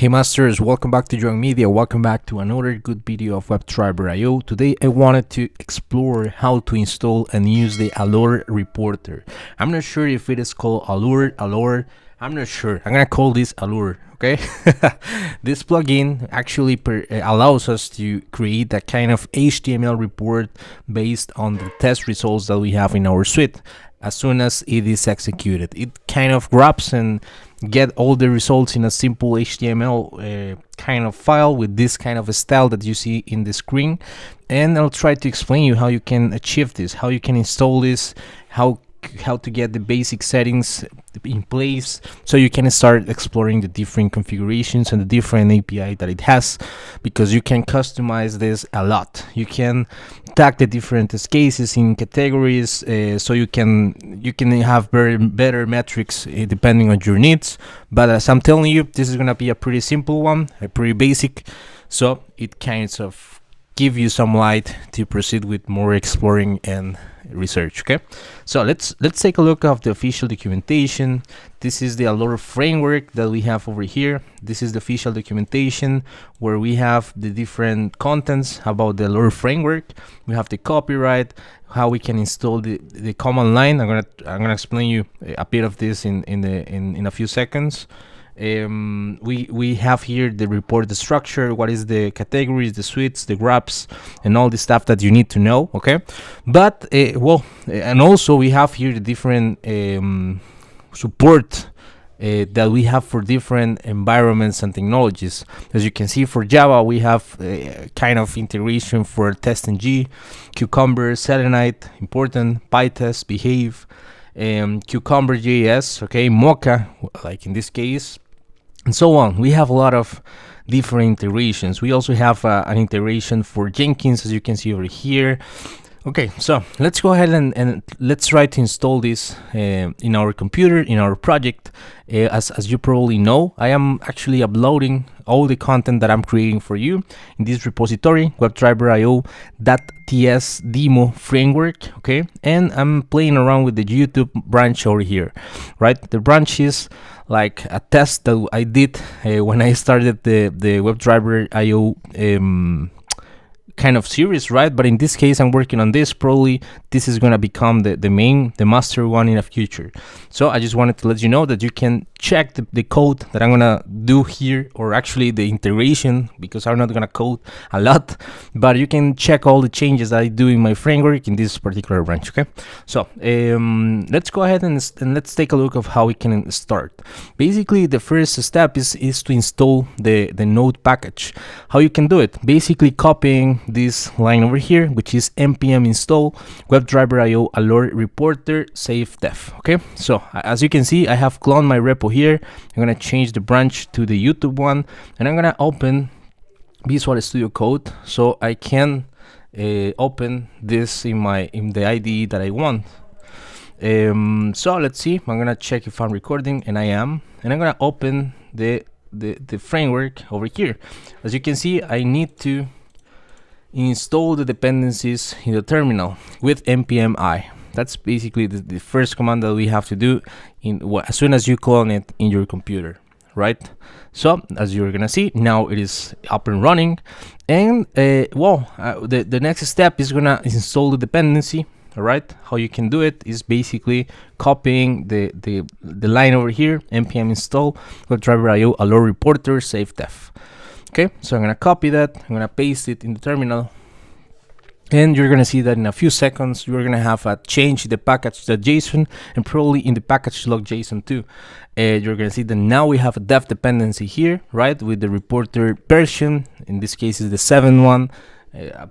Hey masters, welcome back to JoanMedia. Welcome back to another good video of WebDriverIO. Today I wanted to explore how to install and use the ALLURE reporter. I'm not sure if it is called ALLURE. I'm not sure. I'm gonna call this ALLURE. Okay. This plugin actually allows us to create that kind of HTML report based on the test results that we have in our suite. As soon as it is executed, it kind of grabs and get all the results in a simple HTML kind of file with this kind of a style that you see in the screen. And I'll try to explain you how you can achieve this, how you can install this, how to get the basic settings in place so you can start exploring the different configurations and the different API that it has, because you can customize this a lot. You can tag the different cases in categories, so you can have better metrics depending on your needs. But as I'm telling you, this is gonna be a pretty simple one, a pretty basic, so it kind of give you some light to proceed with more exploring and research. Okay, so let's take a look at the official documentation. This is the ALLURE framework that we have over here. This is the official documentation where we have the different contents about the ALLURE framework. We have the copyright, how we can install the command line. I'm gonna explain you a bit of this in a few seconds. We have here the report, the structure, what is the categories, the suites, the graphs, and all the stuff that you need to know. Okay, but and also we have here the different support that we have for different environments and technologies. As you can see, for Java we have kind of integration for TestNG, Cucumber, Selenite, important, PyTest, Behave, Cucumber JS, okay, Mocha, like in this case, and so on. We have a lot of different integrations. We also have an integration for Jenkins, as you can see over here. Okay, so let's go ahead and let's try to install this in our computer, in our project. As you probably know, I am actually uploading all the content that I'm creating for you in this repository, WebDriverIO.ts demo framework. Okay, and I'm playing around with the YouTube branch over here, right? The branch is like a test that I did when I started the WebDriverIO kind of series, right? But in this case I'm working on this. Probably this is gonna become the master one in the future. So I just wanted to let you know that you can check the code that I'm gonna do here, or actually the integration, because I'm not gonna code a lot, but you can check all the changes that I do in my framework in this particular branch. Okay, so let's go ahead and let's take a look of how we can start. Basically the first step is to install the node package. How you can do it: basically copying this line over here, which is npm install WebDriverIO ALLURE reporter save def. Okay, so as you can see, I have cloned my repo here. I'm gonna change the branch to the YouTube one, and I'm gonna open Visual Studio Code so I can open this in the IDE that I want. So let's see, I'm gonna check if I'm recording, and I am, and I'm gonna open the framework over here. As you can see, I need to install the dependencies in the terminal with npm I. That's basically the first command that we have to do as soon as you clone it in your computer, right? So as you're gonna see, now it is up and running, and the next step is gonna install the dependency. All right, how you can do it is basically copying the line over here, npm install WebDriverIO ALLURE reporter save def. Okay, so I'm gonna copy that, I'm gonna paste it in the terminal, and you're gonna see that in a few seconds you're gonna have a change in the package.json, and probably in the package.json too. You're gonna see that now we have a def dependency here, right, with the reporter version. In this case is the 7 one.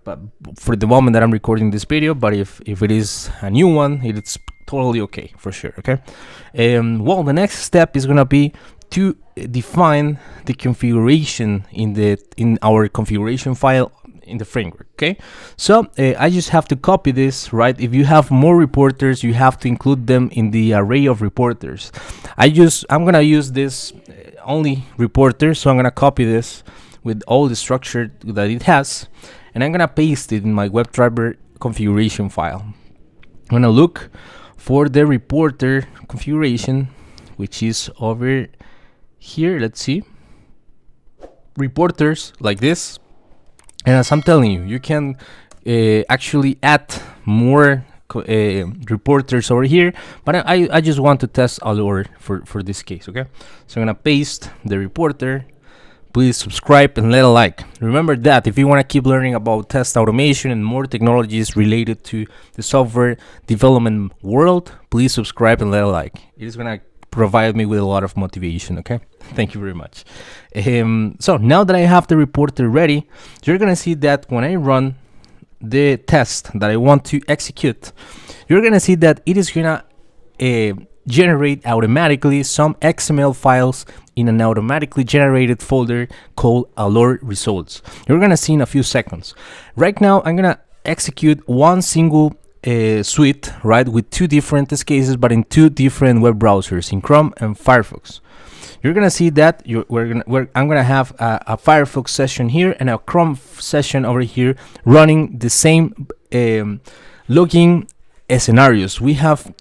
But for the moment that I'm recording this video, but if it is a new one, it's totally okay for sure. Okay, the next step is gonna be to define the configuration in our configuration file in the framework. Okay, so I just have to copy this, right? If you have more reporters, you have to include them in the array of reporters. I'm gonna use this only reporter, so I'm gonna copy this with all the structure that it has, and I'm gonna paste it in my WebDriver configuration file. I'm gonna look for the reporter configuration, which is over here. Let's see. reporters like this. And as I'm telling you, you can actually add more reporters over here, but I just want to test Allure for this case. Okay, so I'm gonna paste the reporter. Please subscribe and let a like. Remember that if you want to keep learning about test automation and more technologies related to the software development world, please subscribe and let a like. It is gonna provide me with a lot of motivation. Okay, thank you very much. So now that I have the reporter ready, you're gonna see that when I run the test that I want to execute, you're gonna see that it is gonna generate automatically some XML files in an automatically generated folder called Allure results. You're gonna see in a few seconds. Right now, I'm gonna execute one single suite, right, with two different test cases, but in two different web browsers, in Chrome and Firefox. You're gonna see that I'm gonna have a Firefox session here and a Chrome session over here running the same looking scenarios. We have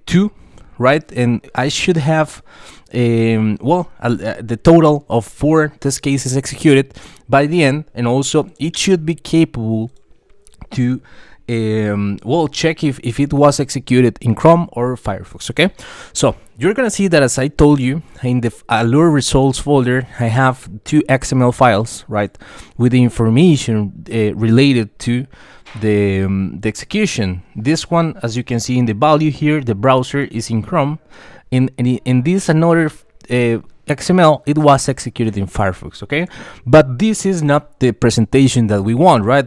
two, right, and I should have the total of 4 test cases executed by the end, and also it should be capable to check if it was executed in Chrome or Firefox. Okay, so you're gonna see that, as I told you, in the Allure results folder I have 2 XML files, right, with the information related to the execution. This one, as you can see in the value here, the browser is in Chrome. In this another XML, it was executed in Firefox. Okay, but this is not the presentation that we want, right?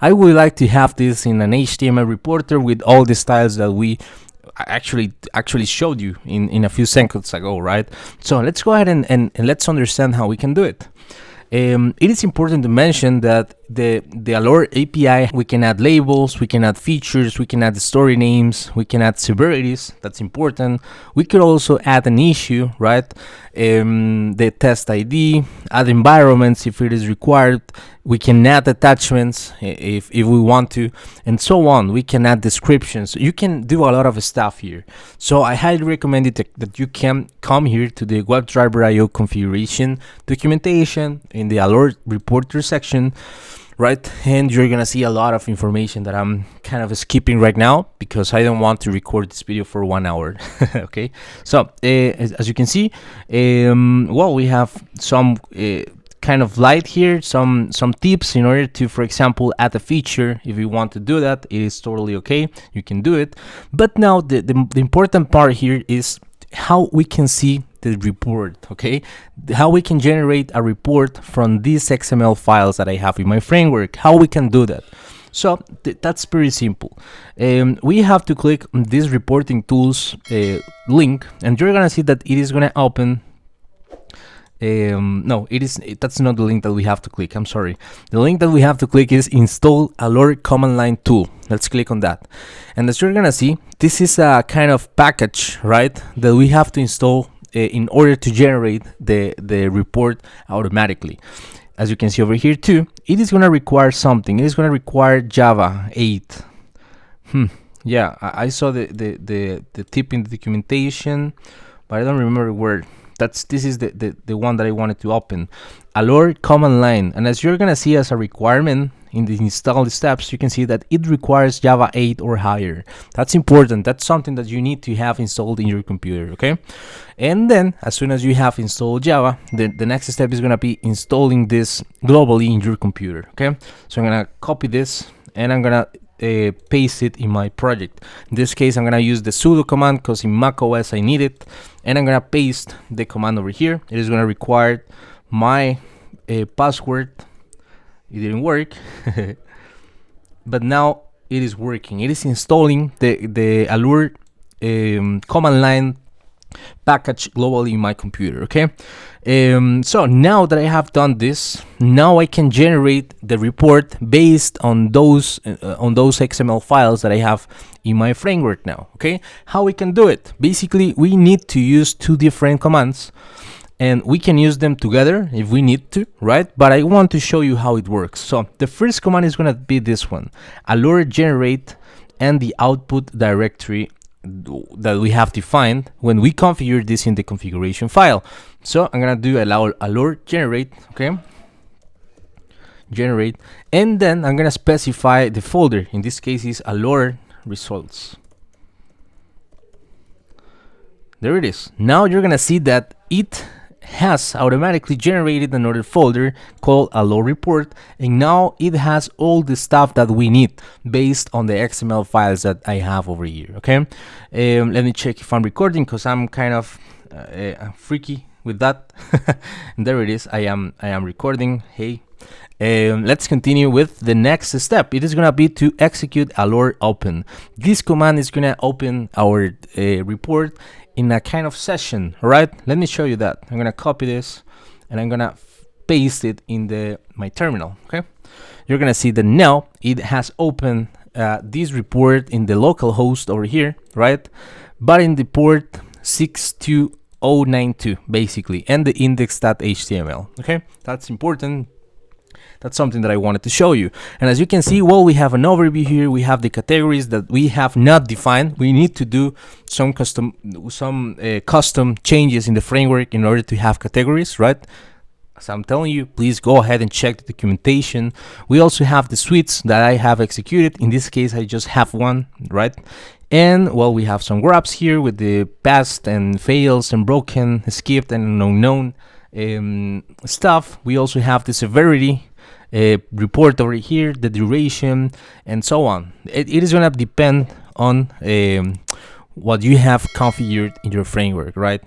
I would like to have this in an HTML reporter with all the styles that we actually showed you in a few seconds ago, right? So let's go ahead and let's understand how we can do it. It is important to mention that the Allure API, we can add labels, we can add features, we can add story names, we can add severities. That's important. We could also add an issue, right? The test ID, add environments if it is required. We can add attachments if we want to, and so on. We can add descriptions. You can do a lot of stuff here. So I highly recommend it that you can come here to the WebDriverIO configuration documentation in the Allure reporter section, right? And you're gonna see a lot of information that I'm kind of skipping right now because I don't want to record this video for 1 hour. Okay, so as you can see, we have some kind of light here, some tips in order to, for example, add a feature. If you want to do that, it is totally okay, you can do it. But now the important part here is how we can see the report. Okay, how we can generate a report from these XML files that I have in my framework, how we can do that. So that's pretty simple. We have to click on this reporting tools link, and you're gonna see that it is gonna open. That's not the link that we have to click. I'm sorry. The link that we have to click is install Allure command line tool. Let's click on that. And as you're gonna see, this is a kind of package, right, that we have to install in order to generate the report automatically. As you can see over here too, it is gonna require something. It is gonna require Java 8. Yeah, I saw the tip in the documentation, but I don't remember where. This is the one that I wanted to open. Allure command line. And as you're gonna see as a requirement in the install steps, you can see that it requires Java 8 or higher. That's important. That's something that you need to have installed in your computer. Okay, and then as soon as you have installed Java, the next step is gonna be installing this globally in your computer. Okay, so I'm gonna copy this and I'm gonna paste it in my project. In this case, I'm gonna use the sudo command because in macOS I need it, and I'm gonna paste the command over here. It is gonna require my password. It didn't work, but now it is working. It is installing the Allure command line package globally in my computer. Okay, so now that I have done this, now I can generate the report based on those XML files that I have in my framework now. Okay, how we can do it? Basically, we need to use 2 different commands, and we can use them together if we need to, right? But I want to show you how it works. So the first command is going to be this one, Allure generate and the output directory that we have defined when we configure this in the configuration file. So I'm gonna do allow allure generate, okay, generate, and then I'm gonna specify the folder. In this case is allure results. There it is. Now you're gonna see that it has automatically generated another folder called allure report, and now it has all the stuff that we need based on the XML files that I have over here. Okay, let me check if I'm recording, because I'm kind of freaky with that. And there it is. I am recording. Hey, let's continue with the next step. It is gonna be to execute allure open. This command is gonna open our report in a kind of session. All right, let me show you that. I'm gonna copy this and I'm gonna paste it in my terminal. Okay, you're gonna see that now it has opened this report in the local host over here, right? But in the port 62092 basically, and the index.html. Okay, that's important. That's something that I wanted to show you. And as you can see, well, we have an overview here. We have the categories that we have not defined. We need to do some custom changes in the framework in order to have categories, right? As I'm telling you, please go ahead and check the documentation. We also have the suites that I have executed. In this case, I just have one, right? And well, we have some grabs here with the past and fails and broken, skipped and unknown stuff. We also have the severity report over here, the duration, and so on. It is going to depend on what you have configured in your framework, right?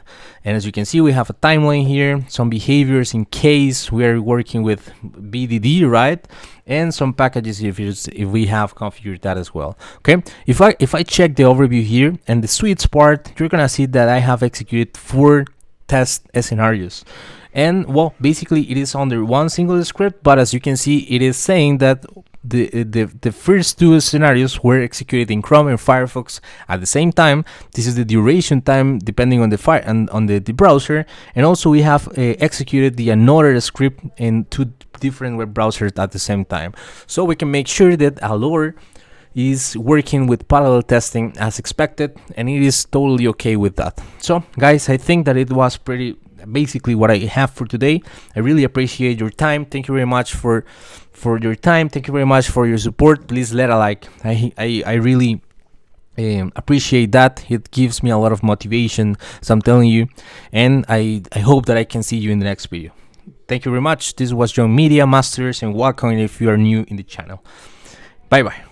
And as you can see, we have a timeline here, some behaviors in case we are working with BDD, right? And some packages if we have configured that as well. Okay, if I check the overview here and the suites part, you're gonna see that I have executed 4 test scenarios. And well, basically it is under one single script, but as you can see, it is saying that the first 2 scenarios were executed in Chrome and Firefox at the same time. This is the duration time depending on the browser, and also we have executed the another script in 2 different web browsers at the same time, so we can make sure that Allure is working with parallel testing as expected, and it is totally okay with that. So guys, I think that it was pretty basically what I have for today. I really appreciate your time. Thank you very much for your time. Thank you very much for your support. Please let a like. I really appreciate that. It gives me a lot of motivation, so I'm telling you, and I hope that I can see you in the next video. Thank you very much. This was JoanMedia Masters, and welcome if you are new in the channel. Bye bye.